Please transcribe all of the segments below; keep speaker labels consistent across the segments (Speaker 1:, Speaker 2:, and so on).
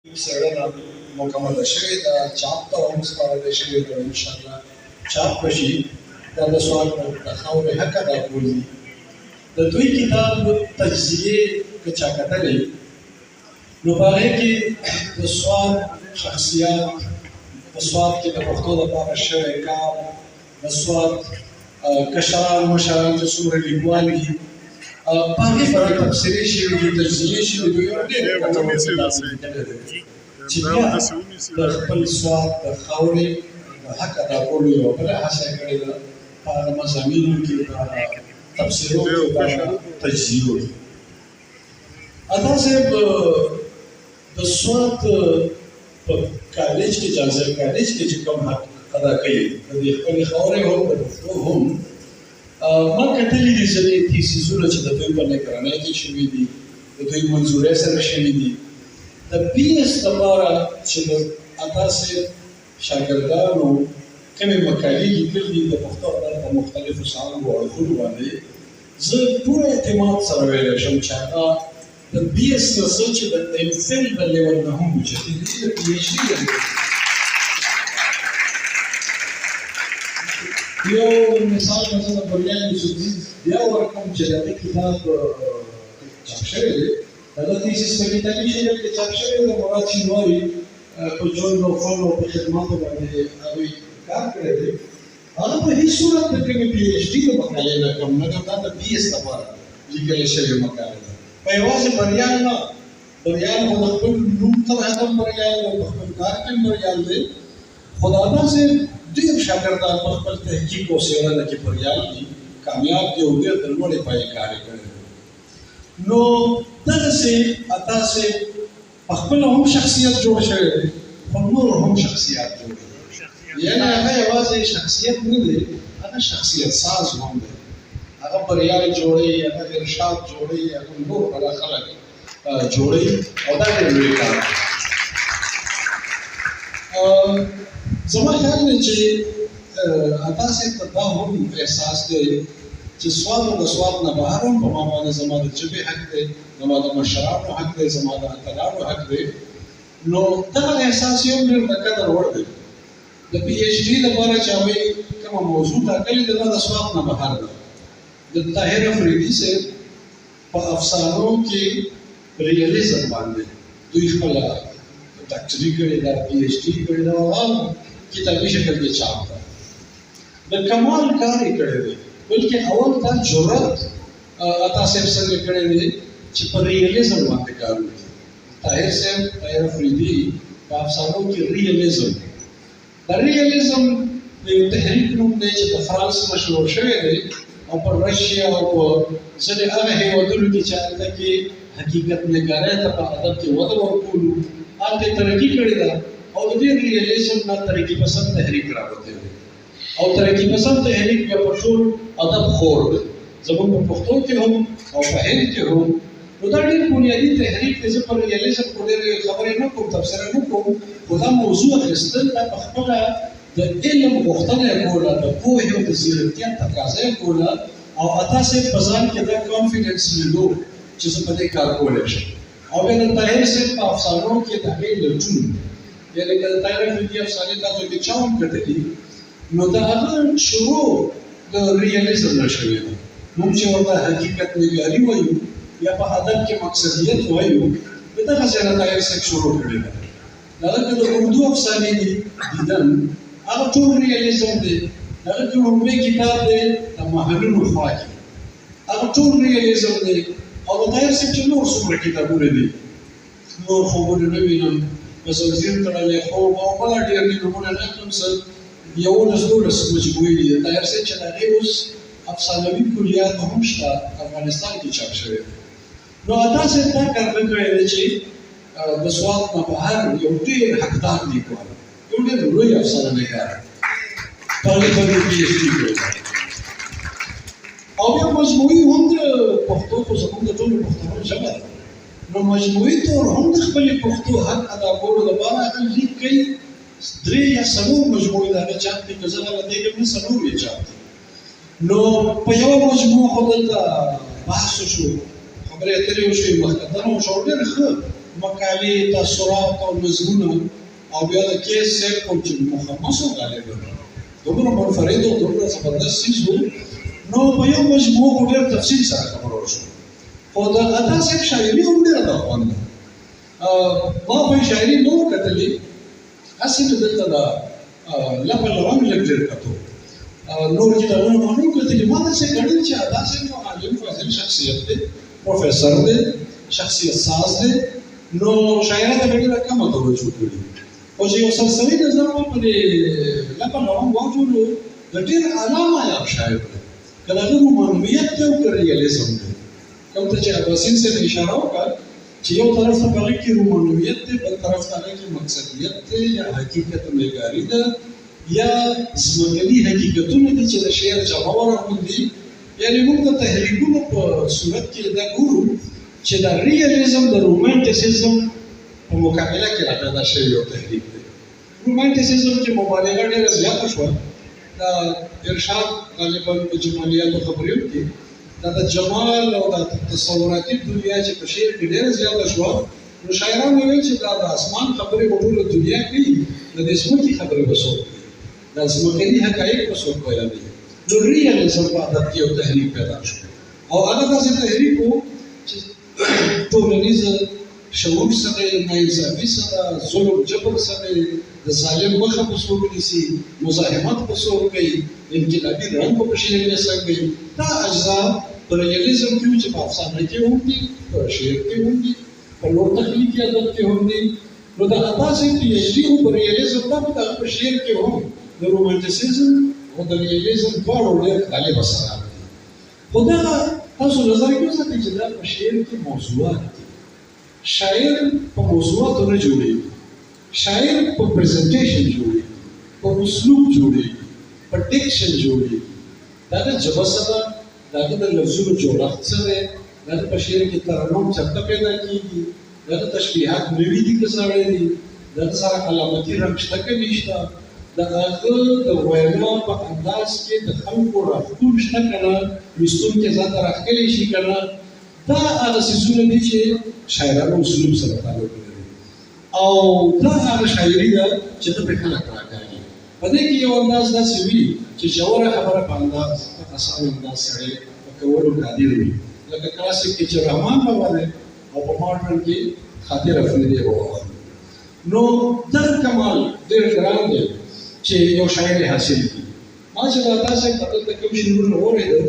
Speaker 1: څېړنه مکمله شوې ده، چاپ ته هم سپارل شوې ده، انشاءالله چاپ به شي. دا د سواد د خاورې حق ادا کول دي. د دوی کتاب تجزیې که چا کتلی نو په هغې کې د سواد شخصیات، په سواد کې د پښتو دپاره شوی کار، د سواد کشران مشران چې څومره لیکوال دي په هغې باندې تبصرې شوي دي، تجزیې شوي دي. یو ډېر ګټور کتاب لیکلی دی چې بیا د خپل سواد د خاورې د حق ادا کولو یوه بله هڅه یې کړې ده په هغه مضامینو کې، په هغه تبصرو کې، په هغه تجزیو کې. عطا صاحب د سواد په کالج کې، جانزر کالج کې چې کوم حق ادا کوي د دې خپلې خاورې هم د پښتو هم، ما کتلي دي ځینې تیسیزونه چې د دوی په نګرانۍ کې شوي دي، د دوی منظورۍ سره شوي دي. د پي ایس لپاره چې د عطا صاحب شاګردانو کومې مقالې لیکلي دي د پښتو ادب په مختلفو څانګو او اړخونو باندې، زه پوره اعتماد سره ویلی شم چې هغه د بي ایس نه څه چې د ایم فل په لیول نه هم وي، چې د پي ایچ ډي یو مثال مثلا د بریان یوسفزي بیا ورکوم چې د هغې کتاب چاپ شوی دی، هغه تیسیس په کتابي شکل کې چاپ شوی دی. مراد شینواري په ژوند او فن او په خدماتو باندې هغوی کار کړی دی. هغه په هېڅ صورت د کومې پي ایچ ډي د مقالې نه کم نه ده، دا د بي ایس لپاره لیکلې شوې مقاله ده. په یوازې بریان نه، بریان خو د خپل نوم طرحه هم بریان دی، په خپل کار کې هم بریان دی، خو د عطا صاحب ډېر شاګردان په خپل تحقیق او څېړنه کې بریال دي، کامیاب دي او ډېر د لوړې پایې کار یې کړی دی. نو دغسې عطا صاحب په خپله هم شخصیت جوړ شوی دی، خو نور هم شخصیت جوړ دی. یعنې هغه یوازې شخصیت نه دی، هغه شخصیت ساز هم دی. هغه بریال جوړوي، هغه ارشاد جوړوي، هغه نور هغه خلک جوړوي او دا ډېر لوی کار دی. زما خیال دی چې عطا صاحب ته دا هم احساس دی چې سواد او د سواد نه بهر هم په ما باندې زما د ژبې حق دی، زما د مشرانو حق دی، زما د اتلانو حق دی. نو دغه احساس یو ډېر د قدر وړ دی. د پي ایچ ډي لپاره چې هغوی کومه موضوع ټاکلې ده، دا د سواد نه بهر ده. د طاهر افریدي صاحب په افسانو کې ریالیزم باندې دوی خپله ډاکټري کړې ده، پي ایچ ډي کړې ده، او کتابي شکل کې چاپ ده. د کمال کار یې کړی دی، بلکې اول دا جرأت عطا صاحب څنګه کړی دی چې په ریالیزم باندې کار وکړي. طاهر صاحب، طاهر افریدي په افسانو کې ریالیزم، د ریالیزم د یو تحریک نوم دی چې د فرانس نه شروع شوی دی او په رشیا او په ځینې هغه هېوادونو کې چې هلته کې حقیقت نګارۍ ته په ادب کې وده ورکولو هلته یې ترقي کړې ده. او د دې ریالیزم نه ترقي پسند تحریک راوتی دی، او ترقي پسند تحریک بیا په ټول ادب خور دی، زموږ په پښتو کې هم او په هند کې هم. نو دا ډېر بنیادي تحریک دی. زه په ریالیزم خو ډېرې خبرې نه کوم، تبصره نه کوم، خو دا موضوع اخیستل دا په خپله د علم غوښتنه یې کوله، د پوهې او د ځیرکتیا تقاضا یې کوله، او عطا صاحب په ځان کې دا کانفیډنس لیدو چې زه په دې کار کولی شم. او بیا د طاهر صاحب په افسانو کې د هغې لټون، یعنې که د طاهر افریدي افسانې تاسو کې چا هم کتلي نو د هغه شروع د ریالیزم نه شوې ده. موږ چې ورته حقیقت نګاري وایو یا په ادب کې مقصدیت وایو، د دغسې نه طاهر صاحب شروع کړې ده. هغه که د اردو افسانې دي دیدن، هغه ټول ریالیزم دی. هغه کې لومړی کتاب دی د محلونو خوا کې، هغه ټول ریالیزم دی. او د طاهر صاحب چې نور څومره کتابونه دي، نور خوبونه نه وینم، په زنځیر تړلی خوب او بله ډېر دي، نومونه نه کړم، څه 11-12 مجموعې دي د طاهر صاحب چې د هغې اوس افسانوي کلیات هم شته، افغانستان کې چاپ شوی دی. نو عطا صاحب دا کار نه کړی دی چې د سواد نه بهر یو ډېر حقدار لیکوال، یو ډېر لوی افسانه نګار په پي ایچ ډي کړی. او بیا مجموعي هم د پښتو، خو زموږ د ټولو پښتنو ژبه ده، نو مجموعي طور هم د خپلې پښتو حق ادا کولو لپاره هغه لیک کوي. 3 یا 4 مجموعې د هغه چاپ دي، که زه غلطۍ کوم 4 یې چاپ دي. نو په یوه مجموعه خو دلته بحث وشو، خبرې اترې وشوې، مخکتنه وشوه، ډېر ښه مقالې تاثرات او نظمونه او بیا د کیس سیټ کوم چې مخمسو غالبا دومره منفرد او دومره زبردست څیز و نو په یو مجموع او ډېر تفصیل سره خبره وشوه خو د عطا صاحب شاعري هم ډېره ده خوند ما په شاعري نه و کتلې هسې مې دلته د لپه لونګ لږ ډېر کتو نور کتابونه ما نه و کتلي ما داسې ګڼل چې عطا صاحب یو عالم فاضل شخصیت دی پروفیسر دی شخصیت ساز دی نو شاعرۍ ته مې ډېره کمه توجه کړې او چې یو سرسري نظر ما په دې لپه لونګ واچولو د ډېر اعلی معیار شاعر دی که د هغه رومانویت دی او که ریالیزم دی کوم ته چې اباسین صاحب اشاره وکړه چې یو طرف ته په هغه کې رومانویت دی بل طرف ته هغه کې مقصدیت دی یا حقیقت معیاري ده یا ځمکني حقیقتونه دي چې د شعر جمع ورغوندي یعنې موږ د تحریکونو په صورت کې دا ګورو چې د ریالیزم د رومانټیسیزم په مقابله کې راپیدا شوی یو تحریک دی رومانټیسیزم کې مبالغه ډېره زیاته شوه د ارشاد غالبا په جمالیاتو خبرې وکړي دا د جمال او د تصوراتي دنیا چې په شعر کې ډېره زیاته شوه نو شاعرانو ویل چې دا د اسمان خبرې په ټوله دنیا کوي د دې ځمکې خبرې به څوک کوي دا ځمکني حقایق به څوک بیانوي نو ریالیزم په ادب کې یو تحریک پیدا شو او هغه داسې تحریک و چې ټولنیز شعور سره ناانصافي سره ظلم جبر سره د ظالم مخه په څوک نیسي مزاحمت په څوک کوي انقلابي رنګ په شعر کې څرګندوي دا اجزا په ریالیزم کې چې په افسانه کې هم دي په شعر کې هم دي په نور تخلیقي ادب کې هم دي نو د عطا صاحب پی ایچ ډي په ریالیزم دا په شعر کې هم د رومانټیسیزم او د ریالیزم دواړو ډېر غالب اثرات دي خو دغه تاسو نظر کې وساتئ چې دا په شعر کې موضوعات دي شاعر په موضوعاتو نه جوړېږي شاعر په پریزنټیشن جوړېږي په اسلوب جوړېږي په ډیکشن جوړېږي دا د ژبه څه ده دا د لفظونو جوړښت څه دی دا په شعر کې ترنم چرته پیدا کېږي دا د تشبیهات نوي دي که سړی دي دا د سره علامتي رنګ شته که نشته د هغه د وینا په انداز کې د خلکو راښکون شته که نه لوستونکی ځان ته راښکلی شي که نه دا هغه څیزونه دي چې شاعرانو اسلوب سره تعلق لري او دا هغه شاعري ده چې ته پرې خلک راکاږي په دې کې یو انداز داسې وي چې ژوره خبره په انداز په اسان انداز سړی په کولو قادر وي لکه کلاسیک کې چې رحمان بابا دی او په ماډرن کې خاطر افریدی بابا نو دغه کمال ډېر ګران دی چې یو شاعر حاصل کړي ما چې د عطا صاحب دلته کوم شعرونه واورېدل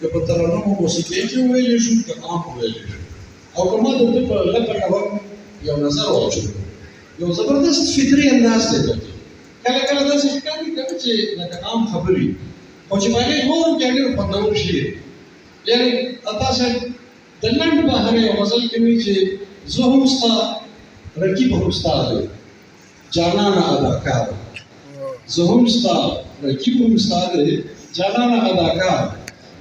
Speaker 1: که په ترنم او موسیقۍ کې وویلی شو که عام وویلی شو او که ما د ده په لپه ډول یو نظر واچولو یو زبردست فطري انداز دی پکې کله کله داسې ښکاري که نه چې لکه عام خبرې خو چې په هغې واورم چې ډېر خوندور شعر یعنې عطا صاحب د لنډ بهر یو غزل کې وایي چې زه هم ستا رقیب هم ستا دی جانانه اداکار زه هم ستا رقیب هم ستا دی جانانه اداکار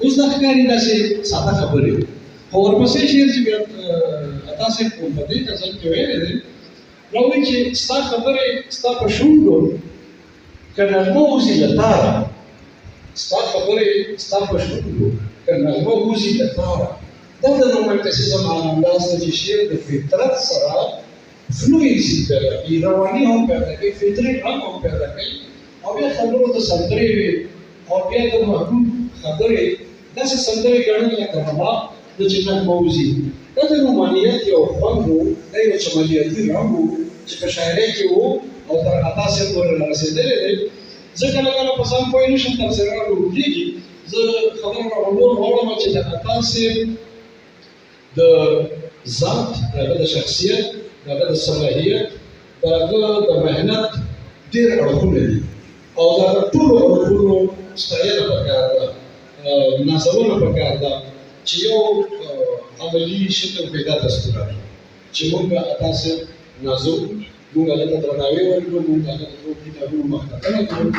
Speaker 1: اوس دا ښکاري داسې ساده خبرې خو ورپسې شعر چې بیا عطا صاحب په دې غزل کې ویلی دی راوایي چې ستا خبرې ستا په شونډو که نغمه وځي له تاره ستا خبرې ستا په شونډو که نغمه وځي له تاره دا د رومانټیسیزم هغه انداز دی چې شعر د فطرت سره فلوئنسي پیدا کوي رواني هم پیدا کوي فطري رنګ هم پیدا کوي او بیا خبرو ته سندرې وي او بیا د محبوب خبرې داسې سندرې ګڼل لکه هوا د چې نغمه وځي دا د رومانیت یو خوند و دا یو چملیاتي رنګ و چې په شاعرۍ کې و او تر عطا صاحب پورې رارسېدلی دی زه کله کله په سم پوه نه شم تفسیرونه مې اوږدېږي زه خبره راغونډول غواړم چې د عطا صاحب د ذات د هغه د شخصیت د هغه د صلاحیت د هغه د محنت ډېر اړخونه دي او د هغه ټولو اړخونو ستاینه پکار ده نازونه پکار ده چې یو عملي شکل پیدا دستور چې موږ عطا صاحب نازو موږ هغه ته درناوی ورکړو موږ هغه ته ټول کتابونه مخاطبه کړو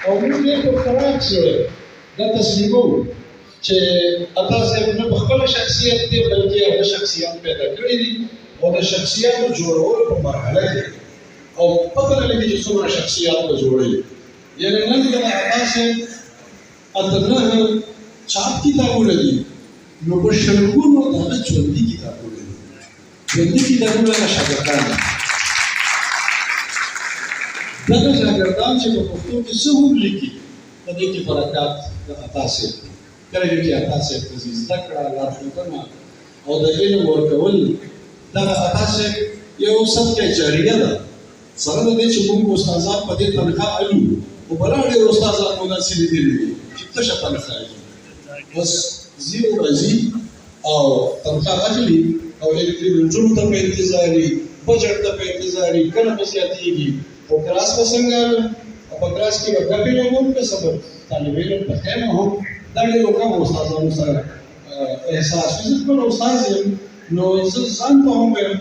Speaker 1: او موږ یې په خوراک سره دا تسلیموو چې عطا صاحب نه په خپله شخصیت دی بلکې هغه شخصیات پیدا کړي دي او د شخصیاتو جوړولو په مرحله کې او پته نه لګي چې څومره شخصیات به جوړوي یعنې نن که د عطا صاحب اته نهه چاپ کتابونه دي نو په شرګونو دغه ژوندي کتابونه دي ژوندي کتابونه د شاګردانو دغه شاګردان چې په پښتو کې څه هم لیکي په دې کې برکات د عطا صاحب کله چې عطا صاحب ته زده کړه لارښودنه او د علم ورکول دغه عطا صاحب یو صدقه جاریه ده سره د دې چې موږ استادان په دې تنخواه اخلو او بل ډېر استادان موږ سړي دي چې څه تنخواه بس زیرو راځي او تنخواه اخلي او الکترونیکونو ته په انتظاري بجټ ته په انتظاري کله به زیاتېږي او کلاس به څنګه او په کلاس کې به ګټې وموږ په صبر طالب علم په خیر هم دا ډېر کم استادانو سره احساس زه خپل استاد یم نو زه ځان ته هم وایم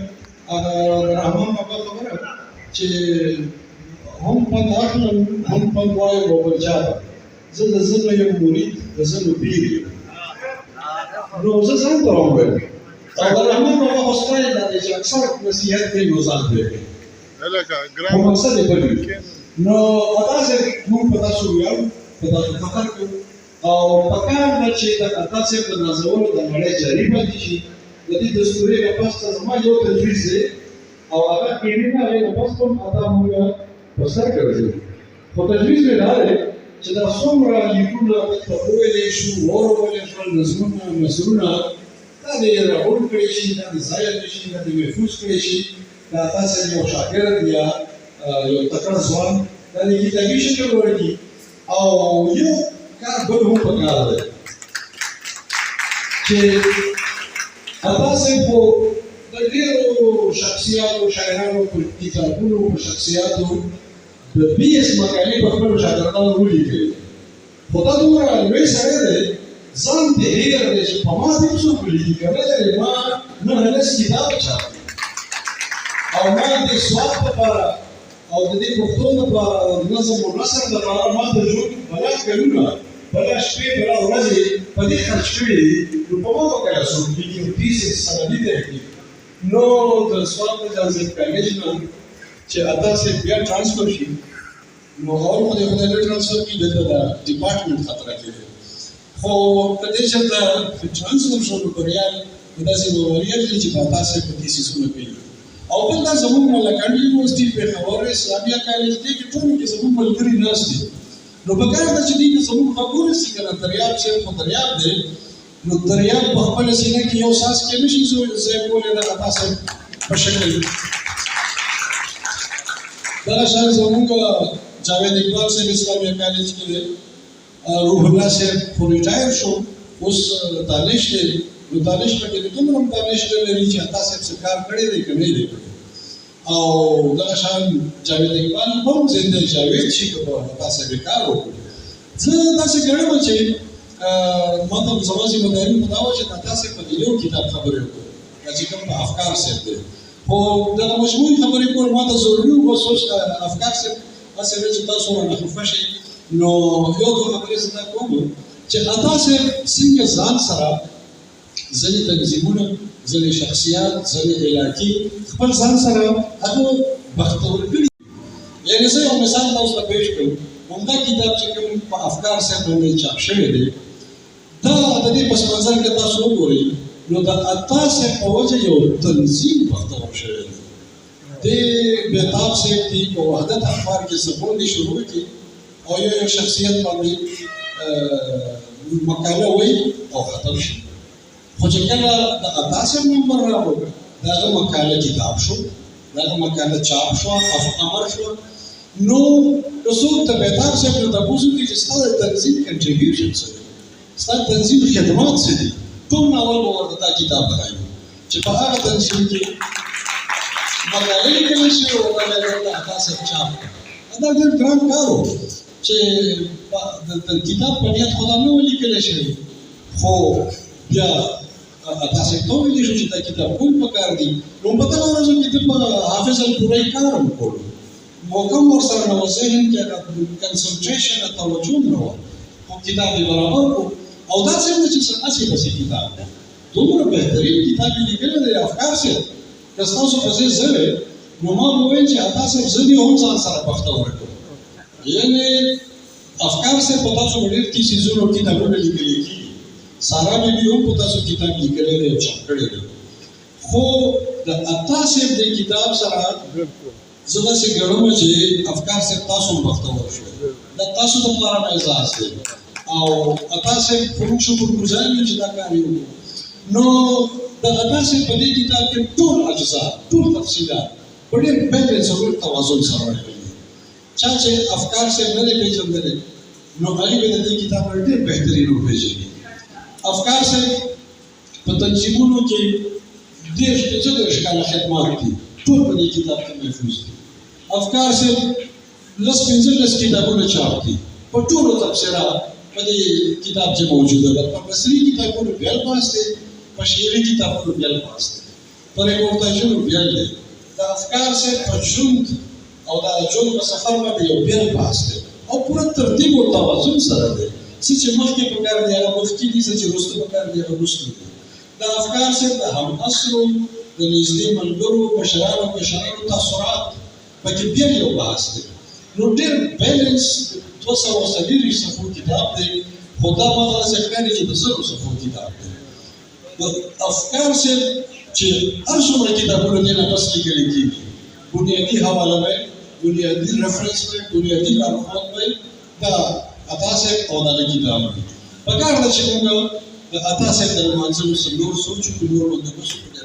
Speaker 1: رحمان بابا خبره چې هم پند اخلم هم پند وایم او بل چا ته زه د زه نه یم مرید د زه نو پیر یم نو زه ځان ته هم وایم او د رحمان بابا خو ستایي دا دی چې اکثر نصیحت کوي نو ځان ته کوي خو مقصد یې بل وي نو داسې موږ په تاسو ویاړو په تاسو فخر کوو او پکار ده چې د عطا صاحب د نازولو د نړۍ جاري پاتې شي د دې دستوري نه پس ته زما یو تجویز دی او هغه کېږي نه هغې نه پس کوم عطا موږ په سر ګرځوو خو تجویز مې دا دی چې دا څومره لیکونه ورته وویلی شو واورولې شول نظمونه نثرونه دا دې راغونډ کړی شي دا دې ځای شي دا دې محفوظ کړی شي دا عطا صاحب یو شاګرد یا یو تکړه ځوان دا دې کتابي شکل ورکړي او یو کار بل هم پکار دی چې عطا صاحب خو د ډېرو شخصیاتو شاعرانو په کتابونو په شخصیاتو د 20 مقالې په خپلو شاګردانو ولیکلې خو دا دومره لوی سړی دی ځان ته هېر دی چې په ما دې څوک ولیکي که نه لرې ما 9 کتاب چاپ او ما د سواد لپاره او د دې پښتو لپاره نظم و نثر لپاره ما د ژوند بلا کلونه بلا شپې بلا ورځې په دې خرڅ کړي دي نو په ما به کله څوک لیکي تیسیس سندي دی نو د سواد د ځانګړي کالج نه چې عطا صاحب بیا ټرانسفر شي نو اور خدای نه ټرانسفر کړي دلته د ډپارټمنټ خطره کېږي خو په دې چې د ټرانسفر شو نو ریال داسې وریال چې عطا صاحب په تیسیسونه کوي او بل دا زموږ ملکان یونیورسټي پېښور اسلامیا کالج دې کې ټول کې زموږ ملګري ناست دي نو په کار ده چې دې زموږ خبرې سي کنه دریاب چې په دریاب دی نو دریاب په خپل سینه کې یو ساس کې نشي زه کولای دا عطا صاحب په شکل دا شان زموږ جاوید اقبال صاحب اسلامیا کالج کې روح الله صاحب خو ریټایر شو اوس دانش دی نو دانش پکې دومره دانش لري چې عطا صاحب څه کار کړی دی که نه دی او دغه شان جاوید اقبال هم زنده جاوید شي که په عطا صاحب کار وکړي زه داسې ګڼم چې ما ته زما ذمهداري په دا وه چې د عطا صاحب په یو کتاب خبرې وکړو دا چې کوم په افکار صاحب دی خو دغه مجموعي خبرې کول ما ته ضروري وو بس اوس افکار صاحب هسې دی چې تاسو رانه خفه شئ نو یو دوه خبرې زه دا کوم چې عطا صاحب څنګه ځان سره ځینې تنظیمونه ځینې شخصیات ځینې علاقې خپل ځان سره هغه بختور کړي یعنې زه یو مثال تاسو ته پیش کړم همدا کتاب چې کوم په افکار صاحب باندې چاپ شوی دی دا د دې پس منظر کې تاسو وګورئ نو د عطا صاحب په وجه یو تنظیم بختور شوی دی د بهتاب صاحب دی په وحدت اخبار کې سپون دي شروع کړي او یو شخصیت باندې مقاله وایي او ختم شي خو چې کله د عطا صاحب نمبر راوړ دغه مقاله کتاب شو دغه مقاله چاپ شو امر شو نو څوک ته بهتاب صاحب ته تاسو کې چې ستاسو تنظیم کنټریبیوشن څه دی ستاسو تنظیم خدمات څه دي ټول ناول ورته دا کتاب راغلی چې په هغه تنظیم کې مقاله لیکل شي او هغه د عطا صاحب چاپ دا ډېر ګران کار و چې د کتاب په نیت خو دا نه و لیکلی شوی خو بیا عطا صاحب ته وویلی شو چې دا کتاب کول پکار دي نو په دغه ورځو کې ده په حافظ الپورۍ کار هم کولو محکم ورسره نه و ذهن کې هغه کنسنټریشن توجه نه وه خو کتاب یې برابر کړو او دا څه نه چې هسې پسې کتاب دی دومره بهترین کتاب یې لیکلی دی افکار صاحب که ستاسو پسې زه وی نو ما به وویل چې عطا صاحب زه دې هم ځان سره بختور کړم یعنې افکار صاحب په تاسو به ډېر څیزونو کتابونه لیکلي کېږي سارا بیبي هم په تاسو کتاب لیکلی دی او چاپ کړی دی خو د عطا صاحب د کتاب سره زه داسې ګڼم چې افکار صاحب تاسو هم بختور شوی دا تاسو دپاره مې اعزاز دی او عطا صاحب په موږ شکرګزار یو چې دا کار یې وکړو نو د عطا صاحب په دې کتاب کې ټول اجزا ټول تفصیلات په ډېر بیلنس او توازن سره راغلي چا چې افکار صاحب نه دی پېژندلی نو هغې به د دې کتاب ډېر بهترین وپېژني افکار صاحب په تنظیمونو کې 15 کاله خدمات دي ټول په دې کتاب کې محفوظ دي افکار صاحب 15 کتابونه چاپ دي په ټولو تفسیرات په دې کتاب کې موجوده ده په مصري کتابونو بیل پاس دي په شعري کتابونو بیل پاس دي په ریپورتاژونو بیل دي د افکار صاحب په ژوند او د ژوند په سفر باندې یو بیل پاس دي او پوره ترتیب او توازن سره دی څه چې مخکې پکار دی هغه مخکې دي څه چې وروسته پکار دی هغه وروسته دي د افکار صاحب د هم اصلو د نږدې ملګرو مشرانو کشرانو تاثرات پکې بیا یو بحث دی نو ډېر بیلنس 240 صفحو کتاب دی خو دا ما داسې ښکاري چې د 100 صفحو کتاب دی د افکار صاحب چې هر څومره کتابونه دې نه پس لیکلي کېږي بنیادي حواله به بنیادي ریفرنس به بنیادي لارښود به دا عطا صاحب او دغه کتاب دی پکار ده چې موږ د عطا صاحب د لمانځلو څلور سوچ په نور بندوبست